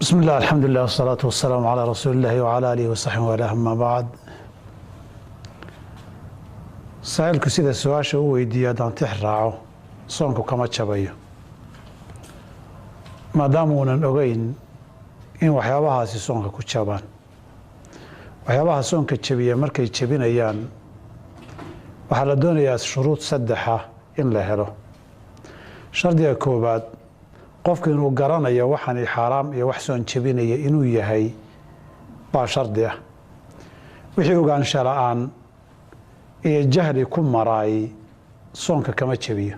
بسم الله الحمد لله والصلاة والسلام على رسول الله وعلى آله وصحبه وله أما بعد سائلku sida su'aasha uu weydiiyo haddaan tix raaco soonku kama jabayo maadaama uunan ogeyn in waxyaabahaasi soonka ku jabaan waxyaabaha soonka jabiya markay jabinayaan waxaa la doonayaa shuruud saddexa in la helo shardiga koobaad qofku inuu garanayo waxaan xaraam iyo wax soon jabinaya inuu yahay baa shardi ah wixii ogaansho la'aan iyo jahli ku maray soonka kama jabiyo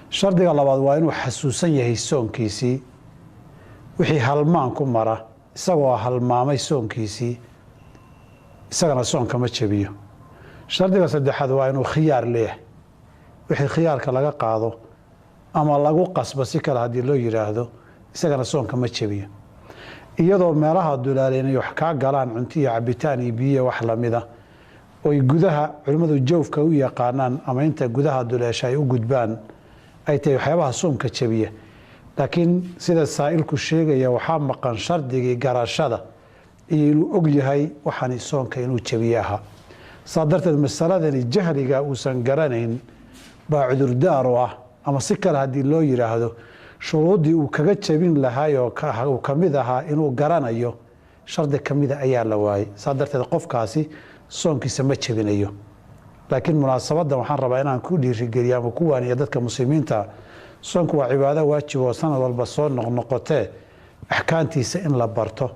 shardiga labaad waa inuu xasuusan yahay soonkiisii wixii halmaan ku mara isagoo halmaamay soonkiisii isagana soon kama jabiyo shardiga saddexaad waa inuu khiyaar leeyahay wixii khiyaarka laga qaado ama lagu qasbo si kale haddii loo yidhaahdo isagana soonka ma jabiyo iyadoo meelaha dulaaleen wax kaa galaan cunto iyo cabitaan iyo biyo wax lamida oy gudaha culimmadu jawfka u yaqaanaan ama inta gudaha duleesha ay u gudbaan ay tahay waxyaabaha soonka jabiya laakiin sida saa'ilku sheegaya waxaa maqan shardigii garashada iyo inuu og yahay waxaan soonka inuu jabiyo ahaa saa darteed masaladani jahliga uusan garanayn baa cudurdaar u ah ama si kale haddii loo yidhaahdo shuruuddii uu kaga jabin lahaay oo uu ka mid ahaa inuu garanayo shardi ka mida ayaa la waayey saa darteed qofkaasi soonkiisa ma jabinayo laakiin munaasabaddan waxaan rabaa inaan ku dhiirigeliyo ama ku waaniyo dadka muslimiinta soonku waa cibaado waajib oo sanad walba soo noqnoqotee axkaantiisa in la barto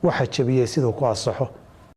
waxa jabiyey siduu ku asaxo